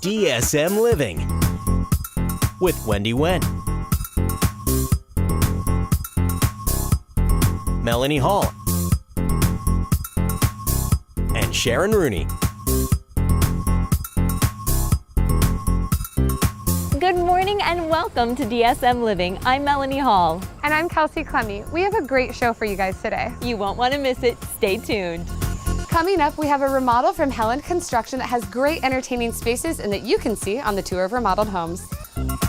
DSM Living with Wendy Wen, Melanie Hall, and Sharon Rooney. Good morning and welcome to DSM Living. I'm Melanie Hall. And I'm Kelsey Clemmy. We have a great show for you guys today. You won't want to miss it. Stay tuned. Coming up, we have a remodel from Helen Construction that has great entertaining spaces and that you can see on the tour of remodeled homes.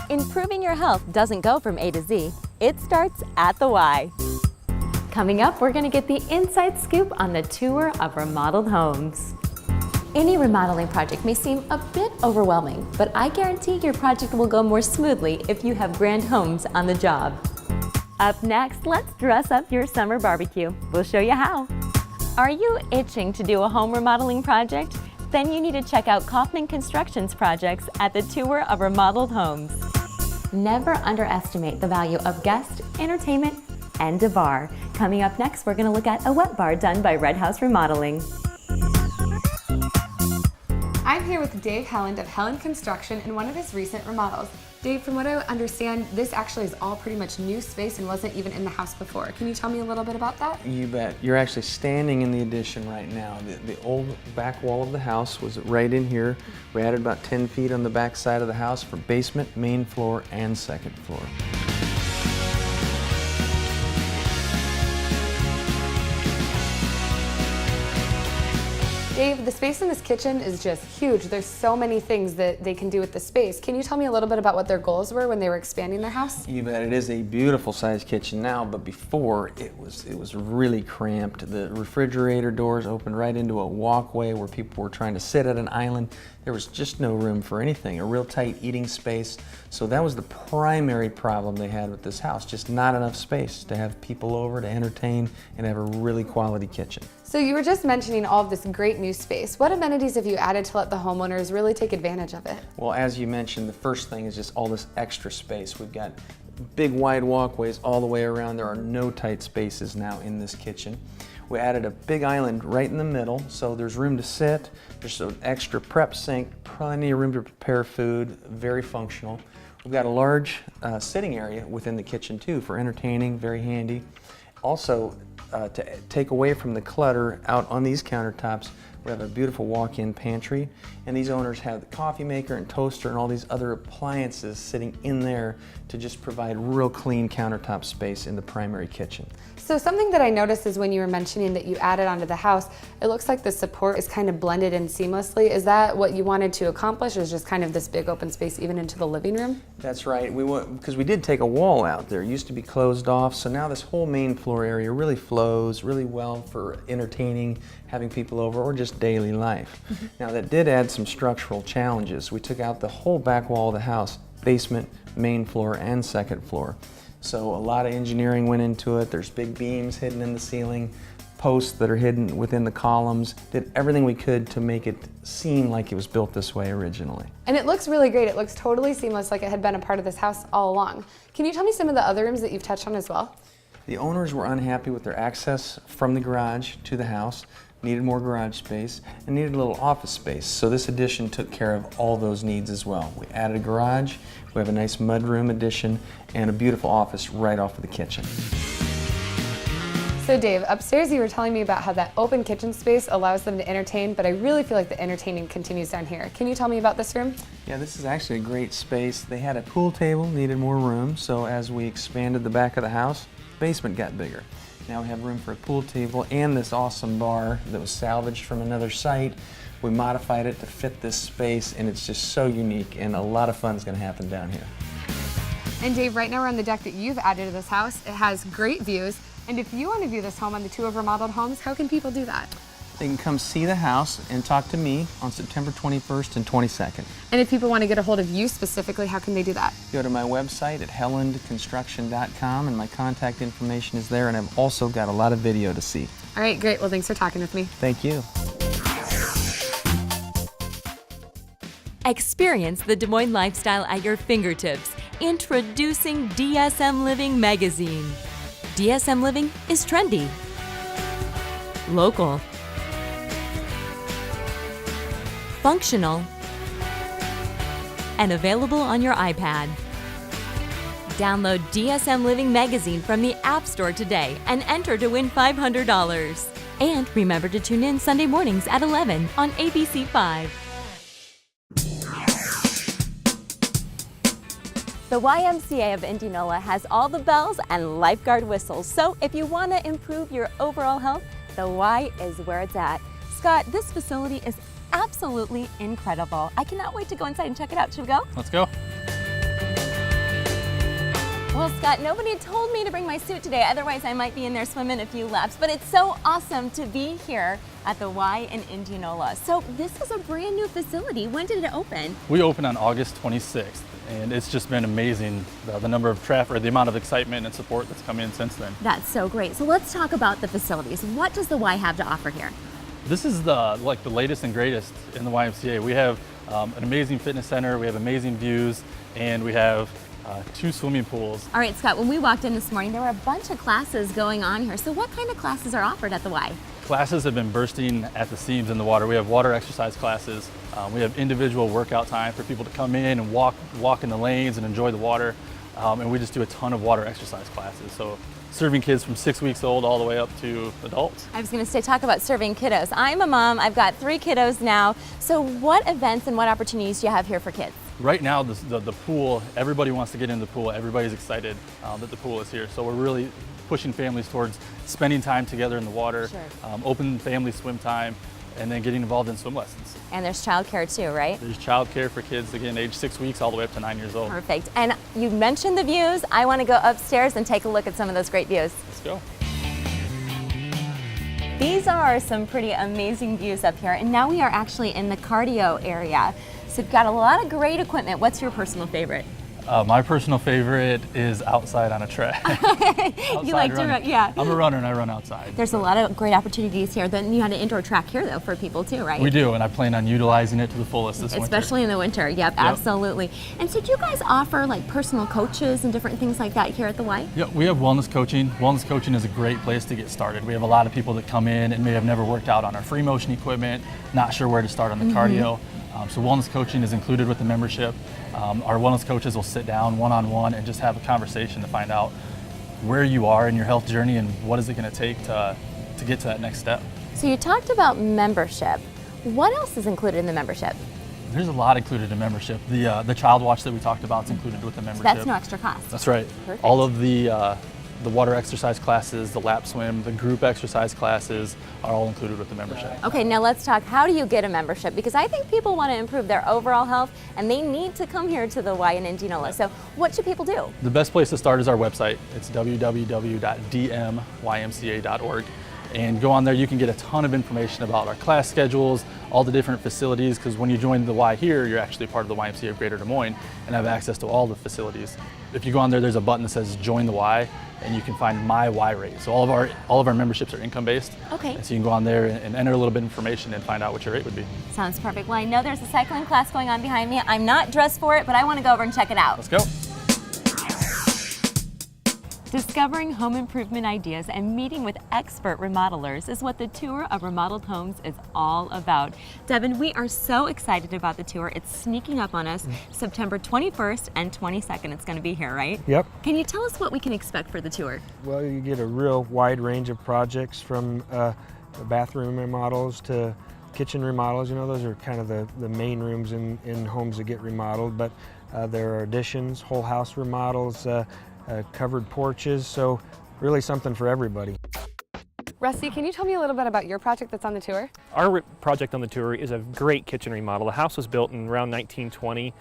Improving your health doesn't go from A to Z. It starts at the Y. Coming up, we're going to get the inside scoop on the tour of remodeled homes. Any remodeling project may seem a bit overwhelming, but I guarantee your project will go more smoothly if you have grand homes on the job. Up next, let's dress up your summer barbecue. We'll show you how. Are you itching to do a home remodeling project? Then you need to check out Kaufman Construction's projects at the Tour of Remodeled Homes. Never underestimate the value of guest, entertainment, and a bar. Coming up next, we're going to look at a wet bar done by Red House Remodeling. I'm here with Dave Helland of Helen Construction in one of his recent remodels. Dave, from what I understand, this actually is all pretty much new space and wasn't even in the house before. Can you tell me a little bit about that? You bet. You're actually standing in the addition right now. The old back wall of the house was right in here. We added about 10 feet on the back side of the house for basement, main floor, and second floor. Dave, the space in this kitchen is just huge. There's so many things that they can do with the space. Can you tell me a little bit about what their goals were when they were expanding their house? You bet. It is a beautiful sized kitchen now, but before it was really cramped. The refrigerator doors opened right into a walkway where people were trying to sit at an island. There was just no room for anything, a real tight eating space. So that was the primary problem they had with this house, just not enough space to have people over, to entertain, and have a really quality kitchen. So you were just mentioning all of this great new space. What amenities have you added to let the homeowners really take advantage of it? Well, as you mentioned, the first thing is just all this extra space. We've got big wide walkways all the way around. There are no tight spaces now in this kitchen. We added a big island right in the middle, so there's room to sit. There's an extra prep sink, plenty of room to prepare food, very functional. We've got a large sitting area within the kitchen too for entertaining, very handy. Also, to take away from the clutter out on these countertops, we have a beautiful walk-in pantry, and these owners have the coffee maker and toaster and all these other appliances sitting in there to just provide real clean countertop space in the primary kitchen. So something that I noticed is when you were mentioning that you added onto the house, it looks like the support is kind of blended in seamlessly. Is that what you wanted to accomplish, is just kind of this big open space even into the living room? That's right. Because we did take a wall out there. It used to be closed off, so now this whole main floor area really flows really well for entertaining, having people over, or just daily life. Now that did add some structural challenges. We took out the whole back wall of the house, basement, main floor, and second floor. So a lot of engineering went into it. There's big beams hidden in the ceiling, posts that are hidden within the columns. Did everything we could to make it seem like it was built this way originally. And it looks really great. It looks totally seamless, like it had been a part of this house all along. Can you tell me some of the other rooms that you've touched on as well? The owners were unhappy with their access from the garage to the house, needed more garage space, and needed a little office space. So this addition took care of all those needs as well. We added a garage, we have a nice mudroom addition, and a beautiful office right off of the kitchen. So Dave, upstairs you were telling me about how that open kitchen space allows them to entertain, but I really feel like the entertaining continues down here. Can you tell me about this room? Yeah, this is actually a great space. They had a pool table, needed more room, so as we expanded the back of the house, the basement got bigger. Now we have room for a pool table and this awesome bar that was salvaged from another site. We modified it to fit this space, and it's just so unique, and a lot of fun is going to happen down here. And Dave, right now we're on the deck that you've added to this house. It has great views, and if you want to view this home on the Tour of Remodeled Homes, how can people do that? They can come see the house and talk to me on September 21st and 22nd. And if people want to get a hold of you specifically, how can they do that? Go to my website at helandconstruction.com, and my contact information is there, and I've also got a lot of video to see. All right, great. Well, thanks for talking with me. Thank you. Experience the Des Moines lifestyle at your fingertips. Introducing DSM Living magazine. DSM Living is trendy, local, functional, and available on your iPad. Download DSM Living magazine from the App Store today and enter to win $500. And remember to tune in Sunday mornings at 11 on ABC5. The YMCA of Indianola has all the bells and lifeguard whistles, so if you want to improve your overall health, the Y is where it's at. Scott, this facility is absolutely incredible. I cannot wait to go inside and check it out. Should we go? Let's go. Well, Scott, nobody told me to bring my suit today, otherwise I might be in there swimming a few laps, but it's so awesome to be here at the Y in Indianola. So this is a brand new facility. When did it open? We opened on August 26th, and it's just been amazing, the number of traffic, or the amount of excitement and support that's come in since then. That's so great. So let's talk about the facilities. What does the Y have to offer here? This is the latest and greatest in the YMCA. We have an amazing fitness center, we have amazing views, and we have 2 swimming pools. All right, Scott, when we walked in this morning, there were a bunch of classes going on here. So what kind of classes are offered at the Y? Classes have been bursting at the seams in the water. We have water exercise classes. We have individual workout time for people to come in and walk in the lanes and enjoy the water. And we just do a ton of water exercise classes. So serving kids from 6 weeks old all the way up to adults. I was going to say, talk about serving kiddos. I'm a mom. I've got 3 kiddos now. So what events and what opportunities do you have here for kids? Right now, the pool, everybody wants to get in the pool. Everybody's excited that the pool is here. So we're really pushing families towards spending time together in the water, Sure. Open family swim time, and then getting involved in swim lessons. And there's childcare too, right? There's childcare for kids, again, age 6 weeks all the way up to 9 years old. Perfect. And you mentioned the views. I want to go upstairs and take a look at some of those great views. Let's go. These are some pretty amazing views up here. And now we are actually in the cardio area. So we've got a lot of great equipment. What's your personal favorite? My personal favorite is outside on a track. You like to run, yeah. I'm a runner and I run outside. There's a lot of great opportunities here. Then you had an indoor track here though for people too, right? We do, and I plan on utilizing it to the fullest this winter. Especially in the winter, yep, absolutely. And so do you guys offer like personal coaches and different things like that here at the Y? Yeah, we have wellness coaching. Wellness coaching is a great place to get started. We have a lot of people that come in and may have never worked out on our free motion equipment, not sure where to start on the cardio. So wellness coaching is included with the membership. Our wellness coaches will sit down one-on-one and just have a conversation to find out where you are in your health journey and what is it going to take to get to that next step. So you talked about membership. What else is included in the membership? There's a lot included in membership. The child watch that we talked about is included with the So membership. that's no extra cost. That's right. Perfect. All of the water exercise classes, the lap swim, the group exercise classes are all included with the membership. Okay, now let's talk, how do you get a membership? Because I think people want to improve their overall health and they need to come here to the Y in Indianola. So what should people do? The best place to start is our website. It's www.dmymca.org. And go on there, you can get a ton of information about our class schedules, all the different facilities, because when you join the Y here, you're actually part of the YMCA of Greater Des Moines and have access to all the facilities. If you go on there, there's a button that says Join the Y, and you can find My Y Rate. So all of our memberships are income based. Okay. And so you can go on there and enter a little bit of information and find out what your rate would be. Sounds perfect. Well, I know there's a cycling class going on behind me. I'm not dressed for it, but I want to go over and check it out. Let's go. Discovering home improvement ideas and meeting with expert remodelers is what the tour of remodeled homes is all about. Devin, we are so excited about the tour. It's sneaking up on us. September 21st and 22nd, it's going to be here, right? Yep. Can you tell us what we can expect for the tour? Well, you get a real wide range of projects from bathroom remodels to kitchen remodels. You know, those are kind of the main rooms in homes that get remodeled, but there are additions, whole house remodels, covered porches, so really something for everybody. Rusty, can you tell me a little bit about your project that's on the tour? Our project on the tour is a great kitchen remodel. The house was built in around 1920,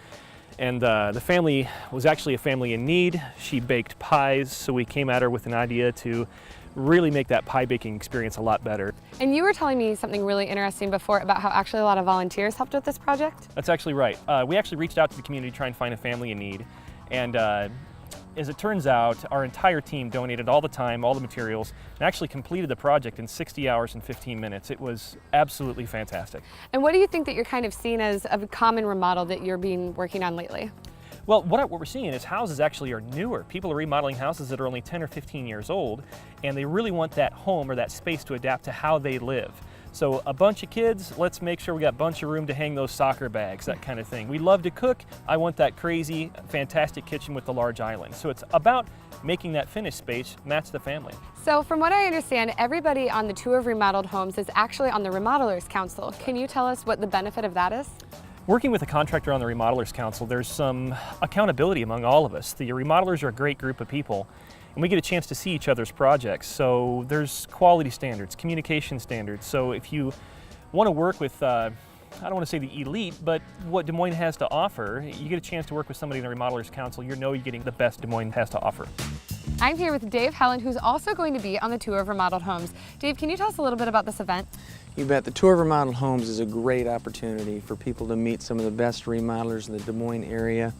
and the family was actually a family in need. She baked pies, so we came at her with an idea to really make that pie baking experience a lot better. And you were telling me something really interesting before about how actually a lot of volunteers helped with this project? That's actually right. We actually reached out to the community to try and find a family in need, and as it turns out, our entire team donated all the time, all the materials, and actually completed the project in 60 hours and 15 minutes. It was absolutely fantastic. And what do you think that you're kind of seeing as a common remodel that you're working on lately? Well, what we're seeing is houses actually are newer. People are remodeling houses that are only 10 or 15 years old, and they really want that home or that space to adapt to how they live. So a bunch of kids, let's make sure we got a bunch of room to hang those soccer bags, that kind of thing. We love to cook. I want that crazy, fantastic kitchen with the large island. So it's about making that finished space match the family. So from what I understand, everybody on the tour of remodeled homes is actually on the Remodelers Council. Can you tell us what the benefit of that is? Working with a contractor on the Remodelers Council, there's some accountability among all of us. The remodelers are a great group of people, and we get a chance to see each other's projects. So there's quality standards, communication standards. So if you want to work with, I don't want to say the elite, but what Des Moines has to offer, you get a chance to work with somebody in the Remodelers Council, you know you're getting the best Des Moines has to offer. I'm here with Dave Helland, who's also going to be on the tour of remodeled homes. Dave, can you tell us a little bit about this event? You bet. The Tour of Remodeled Homes is a great opportunity for people to meet some of the best remodelers in the Des Moines area.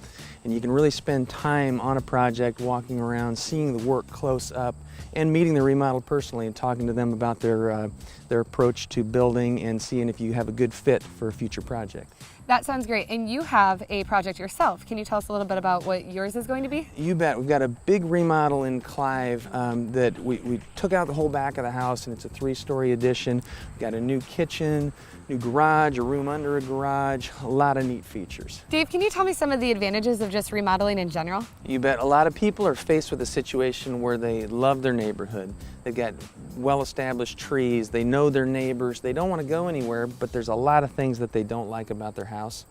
And you can really spend time on a project, walking around, seeing the work close up, and meeting the remodel personally and talking to them about their approach to building and seeing if you have a good fit for a future project. That sounds great. And you have a project yourself. Can you tell us a little bit about what yours is going to be? You bet. We've got a big remodel in Clive that we took out the whole back of the house, and it's a 3-story addition. We've got a new kitchen, new garage, a room under a garage, a lot of neat features. Dave, can you tell me some of the advantages of just remodeling in general? You bet. A lot of people are faced with a situation where they love their neighborhood. They've got well-established trees, they know their neighbors, they don't want to go anywhere, but there's a lot of things that they don't like about their house.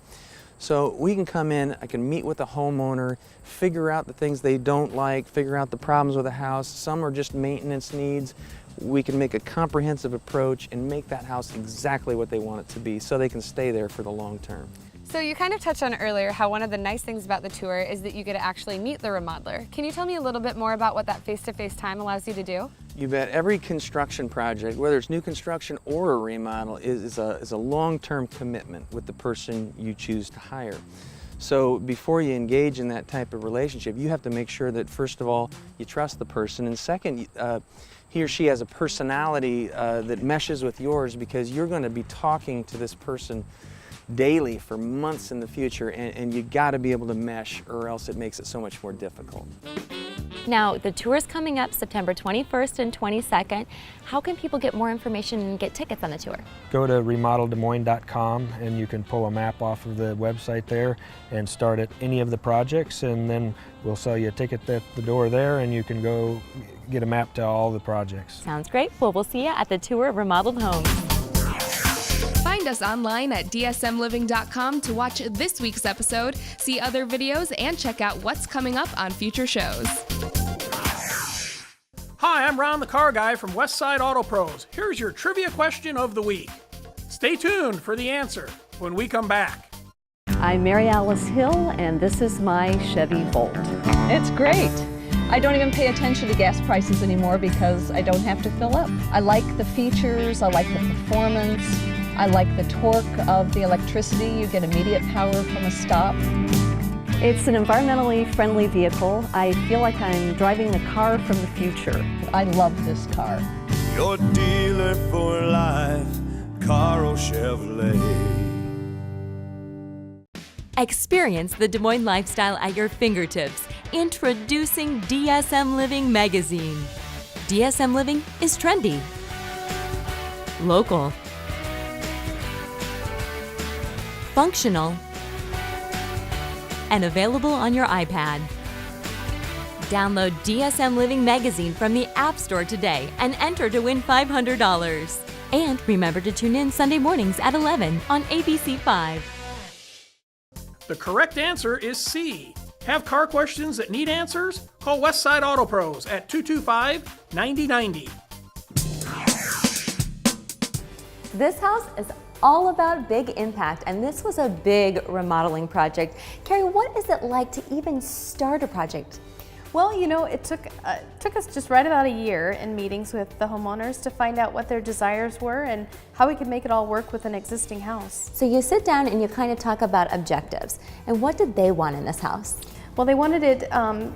So we can come in, I can meet with the homeowner, figure out the things they don't like, figure out the problems with the house. Some are just maintenance needs. We can make a comprehensive approach and make that house exactly what they want it to be so they can stay there for the long term. So you kind of touched on earlier how one of the nice things about the tour is that you get to actually meet the remodeler. Can you tell me a little bit more about what that face-to-face time allows you to do? You bet. Every construction project, whether it's new construction or a remodel, is a long-term commitment with the person you choose to hire. So before you engage in that type of relationship, you have to make sure that, first of all, you trust the person, and second, he or she has a personality that meshes with yours, because you're going to be talking to this person daily for months in the future, and you got to be able to mesh, or else it makes it so much more difficult. Now, the tour is coming up September 21st and 22nd. How can people get more information and get tickets on the tour? Go to remodeldesmoines.com and you can pull a map off of the website there and start at any of the projects, and then we'll sell you a ticket at the door there, and you can go get a map to all the projects. Sounds great. Well, we'll see you at the tour of remodeled homes. Find us online at dsmliving.com to watch this week's episode, see other videos, and check out what's coming up on future shows. Hi, I'm Ron the Car Guy from Westside Auto Pros. Here's your trivia question of the week. Stay tuned for the answer when we come back. I'm Mary Alice Hill, and this is my Chevy Volt. It's great. I don't even pay attention to gas prices anymore because I don't have to fill up. I like the features, I like the performance, I like the torque of the electricity. You get immediate power from a stop. It's an environmentally friendly vehicle. I feel like I'm driving the car from the future. I love this car. Your dealer for life, Caro Chevrolet. Experience the Des Moines lifestyle at your fingertips. Introducing DSM Living magazine. DSM Living is trendy, local, functional, and available on your iPad. Download DSM Living magazine from the App Store today and enter to win $500. And remember to tune in Sunday mornings at 11 on ABC5. The correct answer is C. Have car questions that need answers? Call Westside Auto Pros at 225-9090. This house is all about big impact, and this was a big remodeling project. Carrie, what is it like to even start a project? Well, you know, it took us just right about a year in meetings with the homeowners to find out what their desires were and how we could make it all work with an existing house. So you sit down and you kind of talk about objectives. And what did they want in this house? Well, they wanted it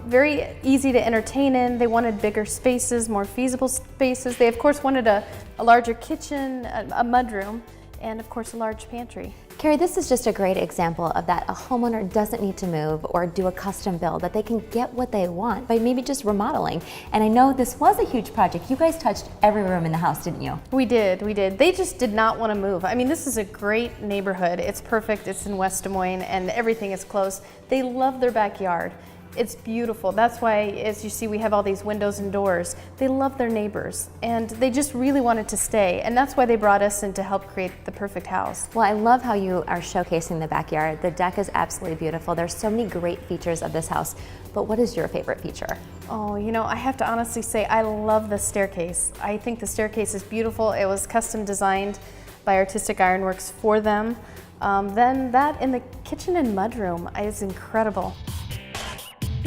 very easy to entertain in. They wanted bigger spaces, more feasible spaces. They, of course, wanted a larger kitchen, a mudroom, and of course a large pantry. Carrie, this is just a great example of that a homeowner doesn't need to move or do a custom build, that they can get what they want by maybe just remodeling. And I know this was a huge project. You guys touched every room in the house, didn't you? We did. They just did not want to move. I mean, this is a great neighborhood. It's perfect. It's in West Des Moines and everything is close. They love their backyard. It's beautiful. That's why, as you see, we have all these windows and doors. They love their neighbors, and they just really wanted to stay, and that's why they brought us in to help create the perfect house. Well, I love how you are showcasing the backyard. The deck is absolutely beautiful. There's so many great features of this house, but what is your favorite feature? Oh, you know, I have to honestly say I love the staircase. I think the staircase is beautiful. It was custom designed by Artistic Ironworks for them. Then that in the kitchen and mudroom is incredible.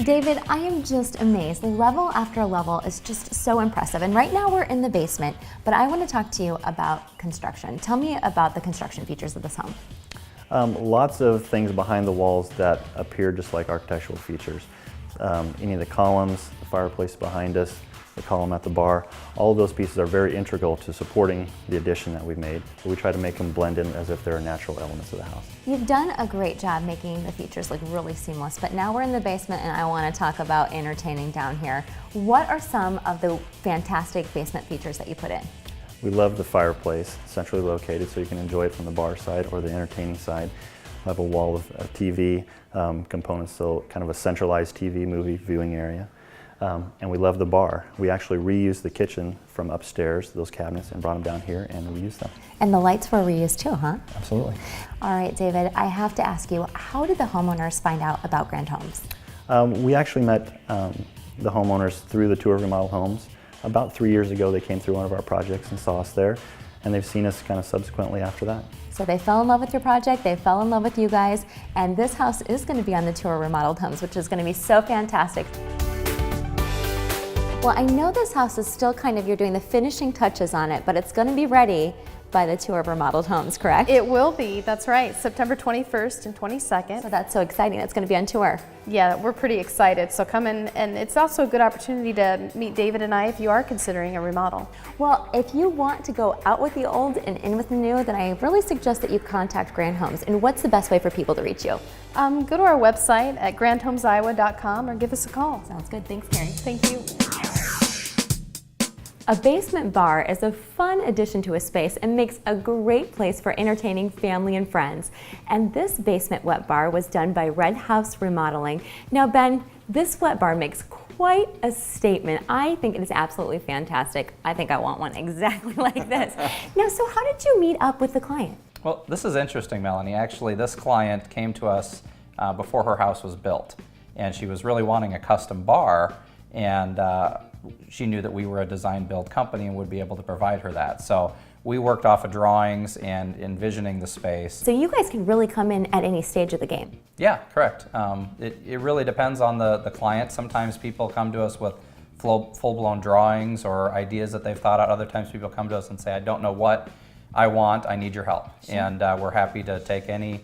David, I am just amazed. Level after level is just so impressive. And right now we're in the basement, but I want to talk to you about construction. Tell me about the construction features of this home. Lots of things behind the walls that appear just like architectural features. Any of the columns, the fireplace behind us, the column at the bar, all of those pieces are very integral to supporting the addition that we've made. We try to make them blend in as if they're natural elements of the house. You've done a great job making the features look really seamless, but now we're in the basement and I want to talk about entertaining down here. What are some of the fantastic basement features that you put in? We love the fireplace, centrally located, so you can enjoy it from the bar side or the entertaining side. We have a wall of TV components, so kind of a centralized TV movie viewing area. And we love the bar. We actually reused the kitchen from upstairs, those cabinets, and brought them down here and reused them. And the lights were reused too, huh? Absolutely. All right, David, I have to ask you, how did the homeowners find out about Grand Homes? We actually met the homeowners through the tour of remodeled homes. About 3 years ago, they came through one of our projects and saw us there, and they've seen us kind of subsequently after that. So they fell in love with your project, they fell in love with you guys, and this house is going to be on the tour of remodeled homes, which is going to be so fantastic. Well, I know this house is still you're doing the finishing touches on it, but it's going to be ready by the tour of remodeled homes, correct? It will be, that's right, September 21st and 22nd. So that's so exciting, it's going to be on tour. Yeah, we're pretty excited, so come in, and it's also a good opportunity to meet David and I if you are considering a remodel. Well, if you want to go out with the old and in with the new, then I really suggest that you contact Grand Homes. And what's the best way for people to reach you? Go to our website at grandhomesiowa.com or give us a call. Sounds good, thanks Carrie. Thank you. A basement bar is a fun addition to a space and makes a great place for entertaining family and friends. And this basement wet bar was done by Red House Remodeling. Now Ben, this wet bar makes quite a statement. I think it is absolutely fantastic. I think I want one exactly like this. Now, so how did you meet up with the client? Well, this is interesting, Melanie. Actually, this client came to us before her house was built, and she was really wanting a custom bar, and she knew that we were a design build company and would be able to provide her that. So we worked off of drawings and envisioning the space. So you guys can really come in at any stage of the game. Yeah, correct. It really depends on the client. Sometimes people come to us with full-blown drawings or ideas that they've thought out. Other times people come to us and say, I don't know what I want, I need your help. Sure. And we're happy to take any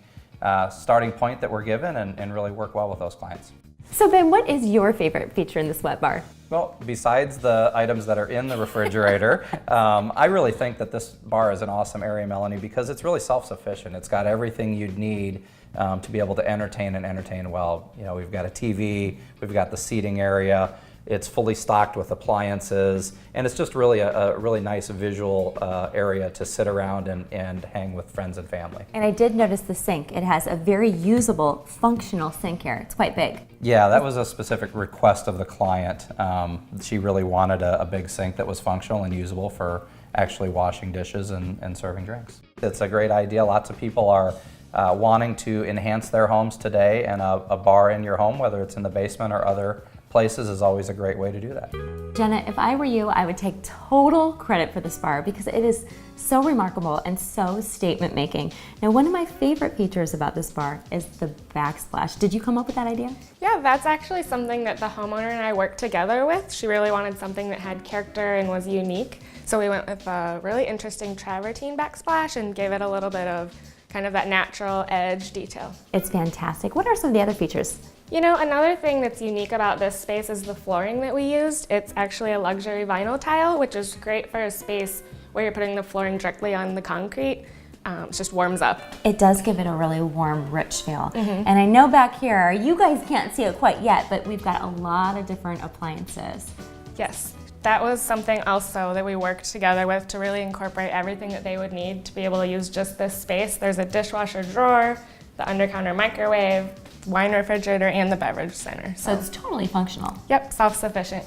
starting point that we're given and really work well with those clients. So Ben, what is your favorite feature in this wet bar? Well, besides the items that are in the refrigerator, I really think that this bar is an awesome area, Melanie, because it's really self-sufficient. It's got everything you'd need to be able to entertain well. You know, we've got a TV, we've got the seating area, it's fully stocked with appliances, and it's just really a really nice visual area to sit around and hang with friends and family. And I did notice the sink. It has a very usable, functional sink here. It's quite big. Yeah, that was a specific request of the client. She really wanted a big sink that was functional and usable for actually washing dishes and serving drinks. It's a great idea. Lots of people are wanting to enhance their homes today, and a bar in your home, whether it's in the basement or other places, is always a great way to do that. Jenna, if I were you, I would take total credit for this bar because it is so remarkable and so statement making. Now, one of my favorite features about this bar is the backsplash. Did you come up with that idea? Yeah, that's actually something that the homeowner and I worked together with. She really wanted something that had character and was unique. So we went with a really interesting travertine backsplash and gave it a little bit of kind of that natural edge detail. It's fantastic. What are some of the other features? You know, another thing that's unique about this space is the flooring that we used. It's actually a luxury vinyl tile, which is great for a space where you're putting the flooring directly on the concrete. it just warms up. It does give it a really warm, rich feel. And I know back here, you guys can't see it quite yet, but we've got a lot of different appliances. Yes, that was something also that we worked together with to really incorporate everything that they would need to be able to use just this space. There's a dishwasher drawer, the under-counter microwave, wine refrigerator, and the beverage center. So it's totally functional. Yep, self-sufficient.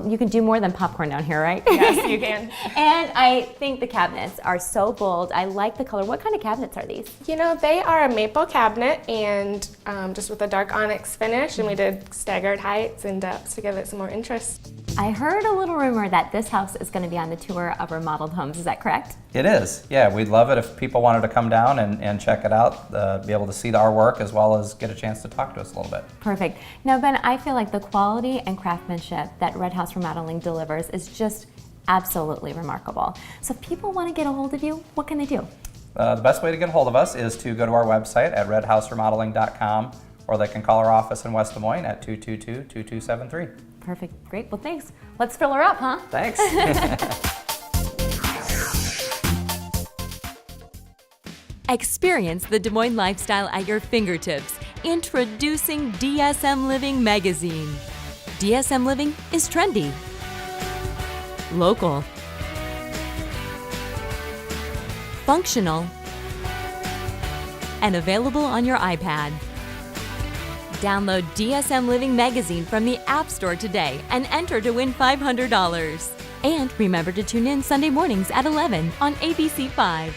You can do more than popcorn down here, right? Yes, you can. And I think the cabinets are so bold. I like the color. What kind of cabinets are these? You know, they are a maple cabinet and just with a dark onyx finish, and we did staggered heights and depths to give it some more interest. I heard a little rumor that this house is going to be on the tour of remodeled homes. Is that correct? It is, yeah. We'd love it if people wanted to come down and check it out, be able to see our work as well as get a chance to talk to us a little bit. Perfect. Now, Ben, I feel like the quality and craftsmanship that Red House Remodeling delivers is just absolutely remarkable. So if people want to get a hold of you, what can they do? The best way to get a hold of us is to go to our website at redhouseremodeling.com, or they can call our office in West Des Moines at 222-2273. Perfect. Great. Well, thanks. Let's fill her up, huh? Thanks. Experience the Des Moines lifestyle at your fingertips. Introducing DSM Living magazine. DSM Living is trendy, local, functional, and available on your iPad. Download DSM Living magazine from the App Store today and enter to win $500. And remember to tune in Sunday mornings at 11 on ABC5.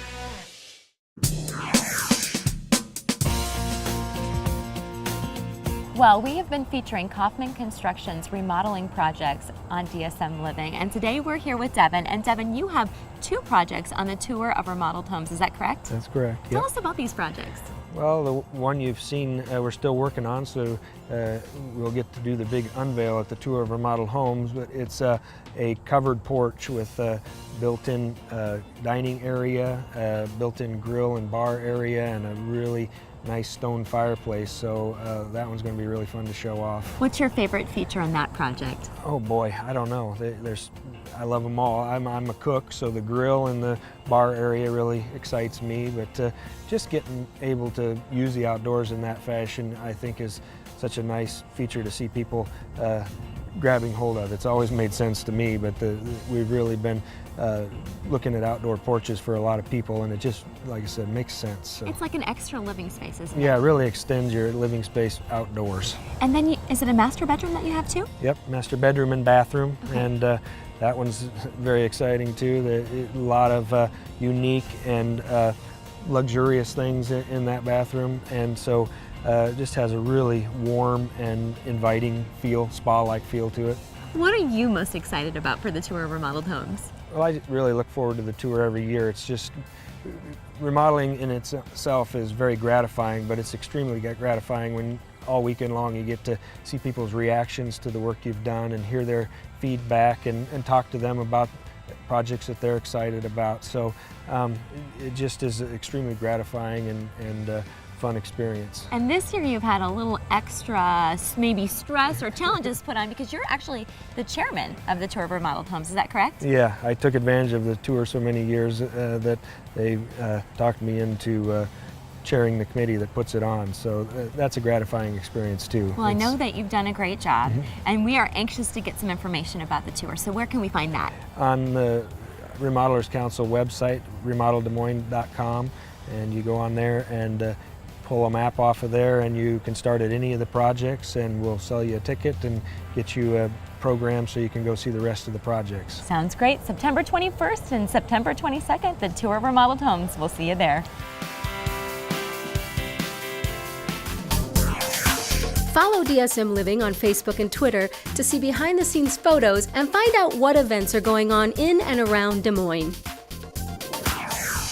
Well, we have been featuring Kaufman Construction's remodeling projects on DSM Living, and today we're here with Devin. And Devin, you have 2 projects on the tour of remodeled homes, is that correct? That's correct. Tell us about these projects. Well, the one you've seen, we're still working on, so we'll get to do the big unveil at the tour of remodeled homes. But it's a covered porch with a built-in dining area, built-in grill and bar area, and a really nice stone fireplace. So that one's going to be really fun to show off. What's your favorite feature on that project? Oh boy, I don't know. I love them all. I'm a cook, so the grill and the bar area really excites me, but just getting able to use the outdoors in that fashion, I think, is such a nice feature to see people grabbing hold of. It's always made sense to me, but we've really been looking at outdoor porches for a lot of people, and it just, like I said, makes sense. So. It's like an extra living space, isn't it? Yeah, it really extends your living space outdoors. And then, is it a master bedroom that you have too? Yep, master bedroom and bathroom, and that one's very exciting too. A lot of unique and luxurious things in that bathroom, and so it just has a really warm and inviting feel, spa-like feel to it. What are you most excited about for the tour of remodeled homes? Well, I really look forward to the tour every year. It's just, remodeling in itself is very gratifying, but it's extremely gratifying when all weekend long you get to see people's reactions to the work you've done and hear their feedback and talk to them about projects that they're excited about. So it just is extremely gratifying and fun experience. And this year you've had a little extra maybe stress or challenges put on because you're actually the chairman of the tour of remodeled homes, is that correct? Yeah, I took advantage of the tour so many years that they talked me into chairing the committee that puts it on, so that's a gratifying experience too. Well, I know that you've done a great job, and we are anxious to get some information about the tour, so where can we find that? On the Remodelers Council website, remodeldesmoines.com, and you go on there and pull a map off of there, and you can start at any of the projects, and we'll sell you a ticket and get you a program so you can go see the rest of the projects. Sounds great. September 21st and September 22nd, the tour of remodeled homes. We'll see you there. Follow DSM Living on Facebook and Twitter to see behind-the-scenes photos and find out what events are going on in and around Des Moines.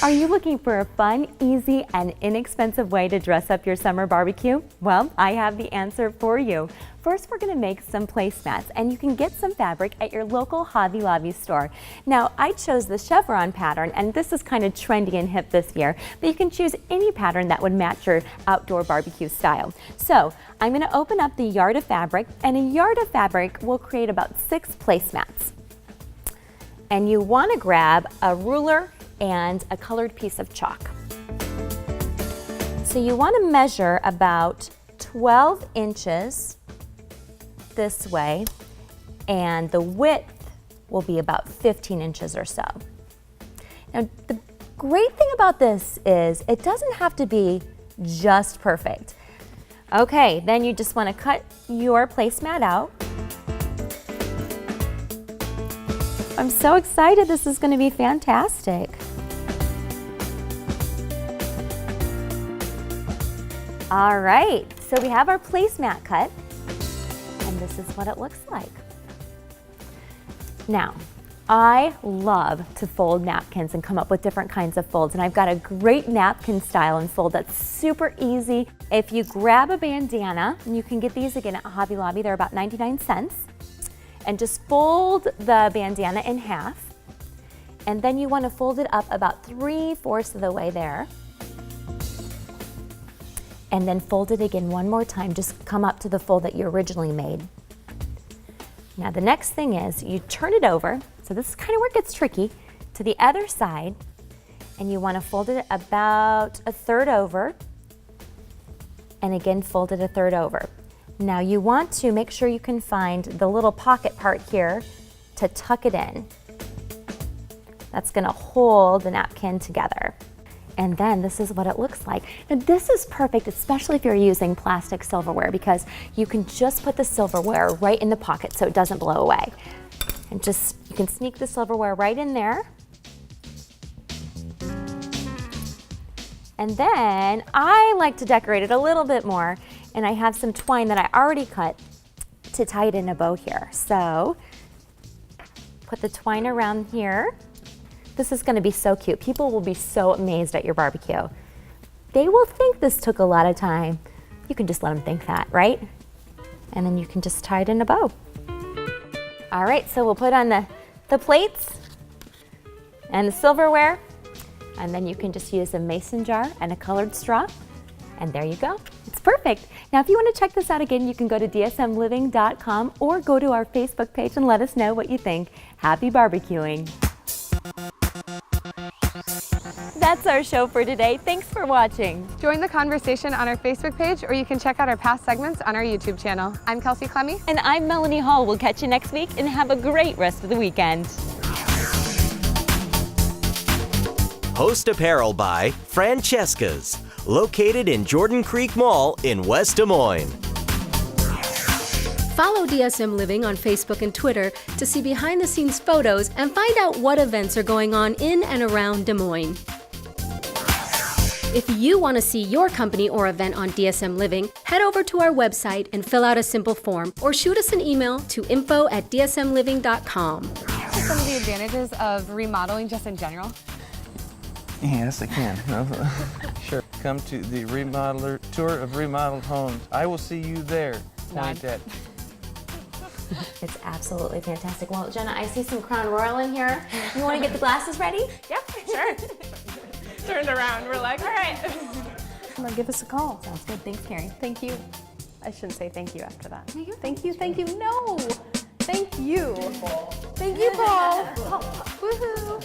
Are you looking for a fun, easy, and inexpensive way to dress up your summer barbecue? Well, I have the answer for you. First, we're going to make some placemats, and you can get some fabric at your local Hobby Lobby store. Now, I chose the chevron pattern, and this is kind of trendy and hip this year, but you can choose any pattern that would match your outdoor barbecue style. So, I'm going to open up the yard of fabric, and a yard of fabric will create about 6 placemats. And you want to grab a ruler and a colored piece of chalk. So you want to measure about 12 inches this way, and the width will be about 15 inches or so. Now, the great thing about this is it doesn't have to be just perfect. Okay, then you just want to cut your placemat out. I'm so excited. This is going to be fantastic. All right, so we have our placemat cut, and this is what it looks like. Now, I love to fold napkins and come up with different kinds of folds, and I've got a great napkin style and fold that's super easy. If you grab a bandana, and you can get these again at Hobby Lobby, they're about 99 cents, and just fold the bandana in half, and then you want to fold it up about 3/4 of the way there, and then fold it again one more time. Just come up to the fold that you originally made. Now the next thing is you turn it over, so this is kind of where it gets tricky, to the other side, and you want to fold it about 1/3 over, and again fold it 1/3 over. Now you want to make sure you can find the little pocket part here to tuck it in. That's going to hold the napkin together. And then this is what it looks like. Now this is perfect, especially if you're using plastic silverware, because you can just put the silverware right in the pocket so it doesn't blow away. And just, you can sneak the silverware right in there. And then I like to decorate it a little bit more, and I have some twine that I already cut to tie it in a bow here. So put the twine around here. This is going to be so cute. People will be so amazed at your barbecue. They will think this took a lot of time. You can just let them think that, right? And then you can just tie it in a bow. All right, so we'll put on the plates and the silverware, and then you can just use a mason jar and a colored straw, and there you go. It's perfect. Now, if you want to check this out again, you can go to dsmliving.com or go to our Facebook page and let us know what you think. Happy barbecuing. That's our show for today. Thanks for watching. Join the conversation on our Facebook page, or you can check out our past segments on our YouTube channel. I'm Kelsey Clemmie. And I'm Melanie Hall. We'll catch you next week, and have a great rest of the weekend. Host Apparel by Francesca's, located in Jordan Creek Mall in West Des Moines. Follow DSM Living on Facebook and Twitter to see behind-the-scenes photos and find out what events are going on in and around Des Moines. If you want to see your company or event on DSM Living, head over to our website and fill out a simple form, or shoot us an email to info@dsmliving.com. What are some of the advantages of remodeling just in general? Yes, I can. Sure. Come to the remodeler tour of remodeled homes. I will see you there. Point at. It's absolutely fantastic. Well, Jenna, I see some Crown Royal in here. You want to get the glasses ready? Yep, sure. Turned around, we're like, all right. Give us a call. Sounds good. Thanks, Carrie. Thank you. I shouldn't say thank you after that. Thank you, thank you. No! Thank you. Thank you, Paul. Woohoo!